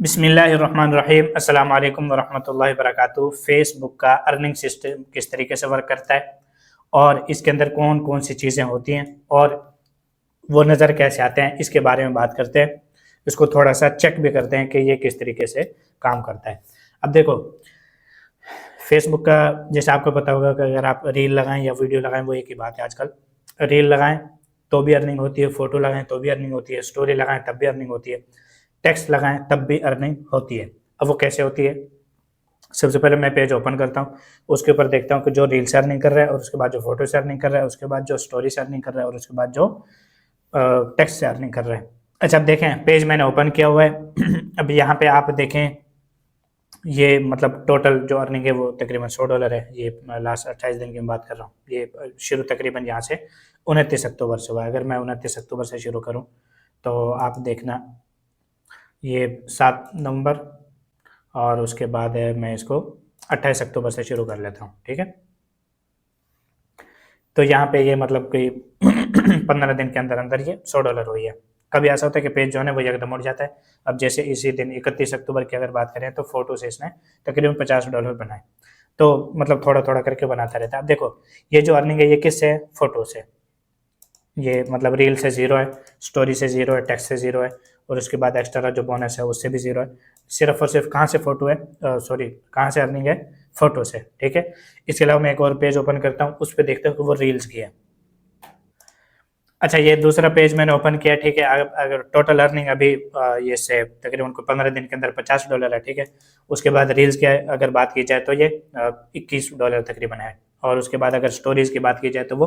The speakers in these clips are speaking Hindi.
बिस्मिल्लाहिर्रहमानिर्रहीम अस्सलाम वालेकुम वरहमतुल्लाहि वबरकातुहू। फेसबुक का अर्निंग सिस्टम किस तरीके से वर्क करता है और इसके अंदर कौन कौन सी चीज़ें होती हैं और वो नज़र कैसे आते हैं, इसके बारे में बात करते हैं। इसको थोड़ा सा चेक भी करते हैं कि ये किस तरीके से काम करता है। अब देखो, फेसबुक का जैसे आपको पता होगा कि अगर आप रील लगाएं या वीडियो लगाएं वो एक ही बात है। आजकल रील लगाएं तो भी अर्निंग होती है, फोटो लगाएं तो भी अर्निंग होती है, स्टोरी लगाएं तब भी अर्निंग होती है, टेक्स्ट लगाएं तब भी अर्निंग होती है। अब वो कैसे होती है? सबसे पहले मैं पेज ओपन करता हूँ, उसके ऊपर देखता हूँ कि जो रील से अर्निंग कर रहा है और उसके बाद जो फोटो से अर्निंग कर रहा है, उसके बाद जो स्टोरी से अर्निंग कर रहा है और उसके बाद जो टेक्स्ट से अर्निंग कर रहा है। अच्छा, अब देखें पेज मैंने ओपन किया हुआ है। अब यहाँ पे आप देखें, ये मतलब टोटल जो अर्निंग है वो तकरीबन $100 है। ये लास्ट 28 दिन की मैं बात कर रहा हूँ। ये शुरू तकरीबन यहाँ से 29 अक्टूबर से हुआ है। अगर मैं 29 अक्टूबर से शुरू करूँ तो आप देखना, ये 7 नवंबर और उसके बाद है, मैं इसको 28 अक्टूबर से शुरू कर लेता हूँ, ठीक है। तो यहाँ पे ये मतलब कि 15 दिन के अंदर अंदर ये $100 हुई है। कभी ऐसा होता है कि पेज जो है वो एकदम उड़ जाता है। अब जैसे इसी दिन 31 अक्टूबर की अगर बात करें तो फोटो से इसने तकरीबन $50 बनाए। तो मतलब थोड़ा थोड़ा करके बनाता रहता है। अब देखो, ये जो अर्निंग है ये किससे है? फोटो से। ये मतलब रील से ज़ीरो है, स्टोरी से ज़ीरो है, टेक्स्ट से ज़ीरो है और उसके बाद एक्स्ट्रा जो बोनस है उससे भी ज़ीरो है। सिर्फ और सिर्फ कहाँ से फोटो है, सॉरी कहाँ से अर्निंग है? फोटो से, ठीक है। इसके अलावा मैं एक और पेज ओपन करता हूँ, उस पर देखता हूँ कि वो रील्स की है। अच्छा, ये दूसरा पेज मैंने ओपन किया, ठीक है। अगर टोटल अर्निंग अभी ये से तकरीबन को 15 दिन के अंदर $50 है, ठीक है। उसके बाद रील्स की अगर बात की जाए तो ये $21 तकरीबन है और उसके बाद अगर स्टोरीज की बात की जाए तो वो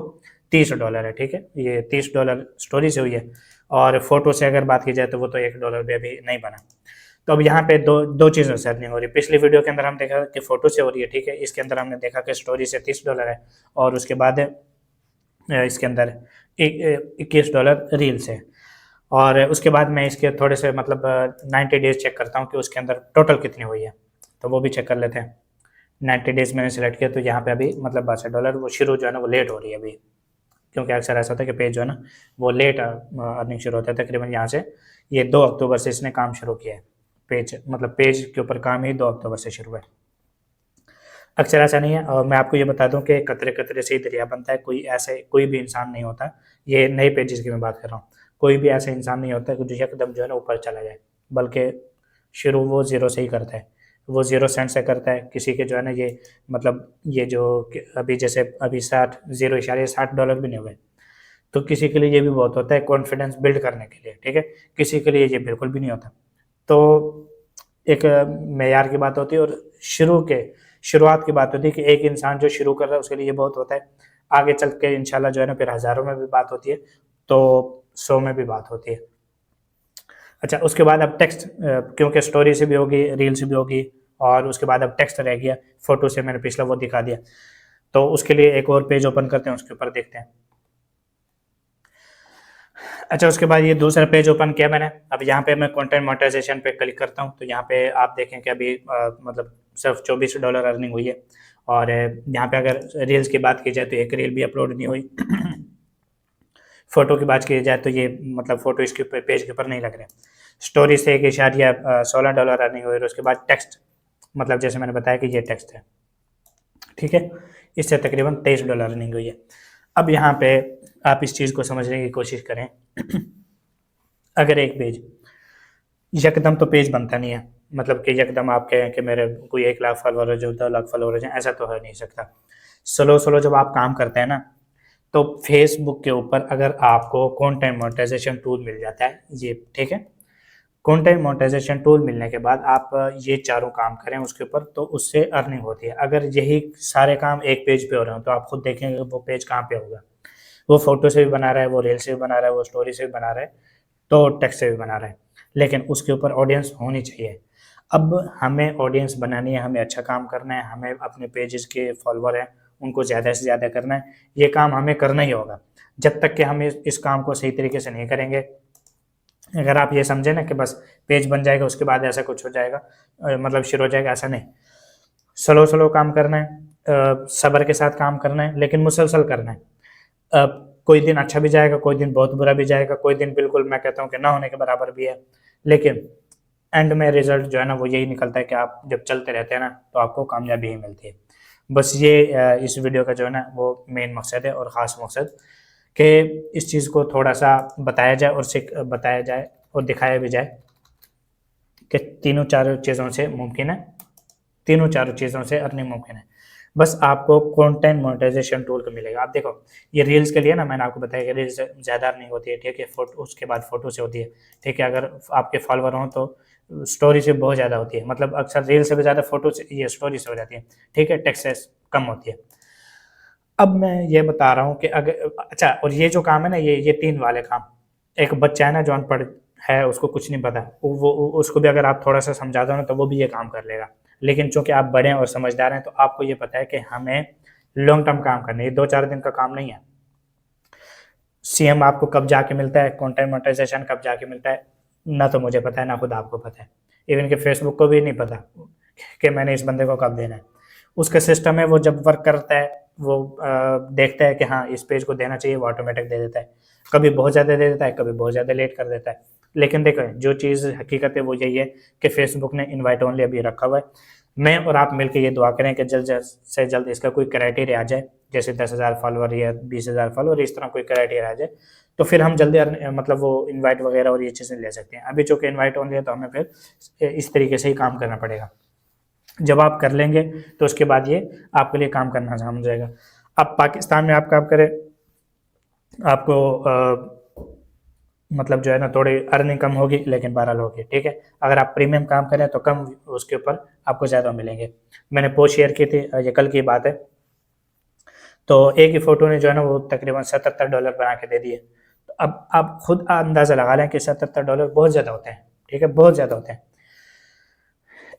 $30 है, ठीक है। ये $30 स्टोरी से हुई है और फोटो से अगर बात की जाए तो वो तो $1 भी अभी नहीं बना। तो अब यहाँ पे दो दो चीज़ों से अर्निंग हो रही है। पिछली वीडियो के अंदर हम देखा कि फोटो से हो रही है, ठीक है। इसके अंदर हमने देखा कि स्टोरी से $30 है और उसके बाद इसके अंदर $21 रील से। और उसके बाद मैं इसके थोड़े से मतलब 90 डेज चेक करता हूँ कि उसके अंदर टोटल कितनी हुई है, तो वो भी चेक कर लेते हैं। 90 डेज मैंने सेलेक्ट किया तो यहाँ पे अभी मतलब $62 वो शुरू जो है ना वो लेट हो रही है अभी, क्योंकि अक्सर ऐसा होता है कि पेज जो है ना वो लेट अर्निंग शुरू होता है। तकरीबन यहाँ से ये 2 अक्टूबर से इसने काम शुरू किया है। पेज मतलब पेज के ऊपर काम ही 2 अक्टूबर से शुरू है। अक्सर ऐसा नहीं है और मैं आपको ये बता दूं कि कतरे कतरे से ही दरिया बनता है। कोई भी इंसान नहीं होता, ये नए पेजेस की मैं बात कर रहा हूँ, कोई भी ऐसा इंसान नहीं होता कि जो एकदम जो है ना ऊपर चला जाए, बल्कि शुरू वो ज़ीरो से ही करता है। वो 0 सेंट से करता है। किसी के जो है ना ये मतलब ये जो अभी जैसे अभी 0.60 डॉलर भी नहीं हुए, तो किसी के लिए ये भी बहुत होता है कॉन्फिडेंस बिल्ड करने के लिए, ठीक है। किसी के लिए ये बिल्कुल भी नहीं होता। तो एक मेयार की बात होती है और शुरुआत की बात होती है कि एक इंसान जो शुरू कर रहा है उसके लिए ये बहुत होता है। आगे चल के इंशाल्लाह जो है ना फिर हज़ारों में भी बात होती है, तो 100 में भी बात होती है। अच्छा, उसके बाद अब टेक्स्ट, क्योंकि स्टोरी से भी होगी, रील से भी होगी और उसके बाद अब टेक्स्ट रह गया। फोटो से मैंने पिछला वो दिखा दिया, तो उसके लिए एक और पेज ओपन करते हैं, उसके ऊपर देखते हैं। अच्छा, उसके बाद ये दूसरा पेज ओपन किया मैंने। अब यहाँ पे मैं कंटेंट मोनेटाइजेशन पे क्लिक करता हूँ तो यहाँ पे आप देखें कि अभी मतलब सिर्फ $24 अर्निंग हुई है। और यहाँ पे अगर रील्स की बात की जाए तो एक रील भी अपलोड नहीं हुई। फोटो की बात की जाए तो ये मतलब फोटो इसके पेज के ऊपर नहीं लग रहे। स्टोरी से 1.16 डॉलर अर्निंग हुई और उसके बाद टेक्स्ट, मतलब जैसे मैंने बताया कि ये टेक्स्ट है, ठीक है। इससे तकरीबन $23 अर्निंग हुई है। अब यहाँ पे आप इस चीज़ को समझने की कोशिश करें। अगर एक पेज यकदम तो पेज बनता नहीं है, मतलब कि यकदम आप कहें कि मेरे कोई 1 लाख फॉलोअर है, जो 2 लाख फॉलोअर है, ऐसा तो हो नहीं सकता। स्लो स्लो जब आप काम करते हैं ना, तो फेसबुक के ऊपर अगर आपको कंटेंट मोनेटाइजेशन टूल मिल जाता है, ये ठीक है। कंटेंट मोनेटाइजेशन टूल मिलने के बाद आप ये चारों काम करें उसके ऊपर, तो उससे अर्निंग होती है। अगर यही सारे काम एक पेज पे हो रहे हो तो आप खुद देखेंगे वो पेज कहाँ पे होगा। वो फोटो से भी बना रहा है, वो रील से भी बना रहा है, वो स्टोरी से भी बना रहा है, तो टेक्स्ट से भी बना रहा है, लेकिन उसके ऊपर ऑडियंस होनी चाहिए। अब हमें ऑडियंस बनानी है, हमें अच्छा काम करना है, हमें अपने पेजेस के फॉलोअर हैं उनको ज़्यादा से ज़्यादा करना है। ये काम हमें करना ही होगा। जब तक कि हम इस काम को सही तरीके से नहीं करेंगे, अगर आप ये समझे ना कि बस पेज बन जाएगा उसके बाद ऐसा कुछ हो जाएगा, मतलब शुरू हो जाएगा, ऐसा नहीं। स्लो स्लो काम करना है, सब्र के साथ काम करना है, लेकिन मुसलसल करना है। कोई दिन अच्छा भी जाएगा, कोई दिन बहुत बुरा भी जाएगा, कोई दिन बिल्कुल मैं कहता हूँ कि ना होने के बराबर भी है, लेकिन एंड में रिजल्ट जो है ना वो यही निकलता है कि आप जब चलते रहते हैं ना तो आपको कामयाबी ही मिलती है। बस ये इस वीडियो का जो है ना वो मेन मकसद है और ख़ास मकसद कि इस चीज़ को थोड़ा सा बताया जाए और बताया जाए और दिखाया भी जाए कि तीनों चारों चीज़ों से मुमकिन है, तीनों चारों चीज़ों से अर्निंग मुमकिन है। बस आपको कंटेंट मोनेटाइजेशन टूल को मिलेगा। आप देखो ये रील्स के लिए ना मैंने आपको बताया कि रील्स से ज़्यादा अर्निंग होती है, ठीक है, फोटो उसके बाद फोटो से होती है, ठीक है, अगर आपके फॉलोअर हों तो स्टोरी से बहुत ज़्यादा होती है, मतलब अक्सर रील से भी ज़्यादा फोटो से ये स्टोरी से हो जाती है, ठीक है, टेक्स्ट से कम होती है। अब मैं ये बता रहा हूँ कि अगर अच्छा, और ये जो काम है ना ये 3 वाले काम, एक बच्चा है ना जो अनपढ़ है उसको कुछ नहीं पता, वो उसको भी अगर आप थोड़ा सा समझा दो ना तो वो भी ये काम कर लेगा। लेकिन चूंकि आप बड़े हैं और समझदार हैं तो आपको ये पता है कि हमें लॉन्ग टर्म काम करना है, ये 2-4 दिन का काम नहीं है। सीएम आपको कब जाके मिलता है, कंटेंट मोनेटाइजेशन कब जाके मिलता है, ना तो मुझे पता है ना खुद आपको पता है, इवन कि फेसबुक को भी नहीं पता कि मैंने इस बंदे को कब देना है। उसका सिस्टम है, वो जब वर्क करता है वो देखता है कि हाँ इस पेज को देना चाहिए, वो ऑटोमेटिक दे देता है। कभी बहुत ज़्यादा दे देता है, कभी बहुत ज़्यादा लेट कर देता है। लेकिन देखो जो चीज़ हकीकत है वो यही है कि फेसबुक ने इनवाइट ओनली अभी रखा हुआ है। मैं और आप मिलकर ये दुआ करें कि जल्द से जल्द इसका कोई क्राइटेरिया आ जाए, जैसे 10,000 फॉलोअर या 20,000 फॉलोअर, इस तरह कोई क्राइटेरिया आ जाए तो फिर हम जल्दी मतलब वो इनवाइट वगैरह और ये चीज़ें ले सकते हैं। अभी चूँकि इनवाइट ओनली है तो हमें फिर इस तरीके से ही काम करना पड़ेगा। जब आप कर लेंगे तो उसके बाद ये आपके लिए काम करना आसान हो जाएगा। अब पाकिस्तान में आप काम करें, आपको मतलब जो है ना थोड़ी अर्निंग कम होगी लेकिन बहरहाल होगी, ठीक है। अगर आप प्रीमियम काम करें तो कम उसके ऊपर आपको ज़्यादा मिलेंगे। मैंने पोस्ट शेयर की थी, ये कल की बात है, तो एक ही फोटो ने जो है ना वो तकरीबन $77 बना के दे दिए। तो अब आप खुद अंदाज़ा लगा लें कि $77 बहुत ज़्यादा होते हैं, ठीक है, बहुत ज़्यादा होते हैं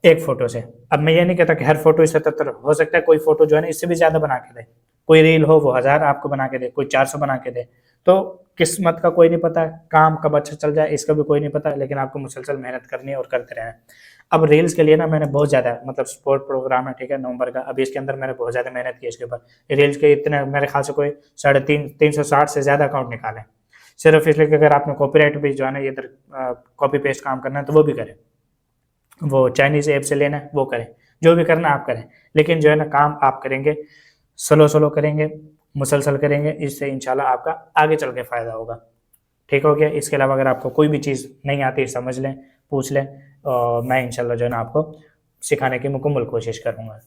एक फोटो से। अब मैं ये नहीं कहता कि हर फोटो ही 77, हो सकता है कोई फोटो जो है ना इससे भी ज़्यादा बना के दे, कोई रील हो वो 1000 आपको बना के दे, कोई 400 बना के दे। तो किस्मत का कोई नहीं पता, काम कब अच्छा चल जाए इसका भी कोई नहीं पता, लेकिन आपको मुसलसल मेहनत करनी है और करते रहना है। अब रील्स के लिए ना मैंने बहुत ज़्यादा मतलब सपोर्ट प्रोग्राम है, ठीक है, नवंबर का, अभी इसके अंदर मैंने बहुत ज़्यादा मेहनत की इसके ऊपर। रील्स के इतने मेरे ख्याल से कोई 360 से ज़्यादा अकाउंट निकाले, सिर्फ इसलिए कि अगर आपने कॉपीराइट भी जो है ना इधर कॉपी पेस्ट काम करना है तो वो भी करें, वो चाइनीज़ ऐप से लेना है वो करें, जो भी करना आप करें, लेकिन जो है ना काम आप करेंगे, स्लो स्लो करेंगे, मुसलसल करेंगे, इससे इंशाल्लाह आपका आगे चल के फ़ायदा होगा। ठीक हो गया। इसके अलावा अगर आपको कोई भी चीज़ नहीं आती समझ लें, पूछ लें, और मैं इंशाल्लाह जो है ना आपको सिखाने की मुकम्मल कोशिश करूँगा।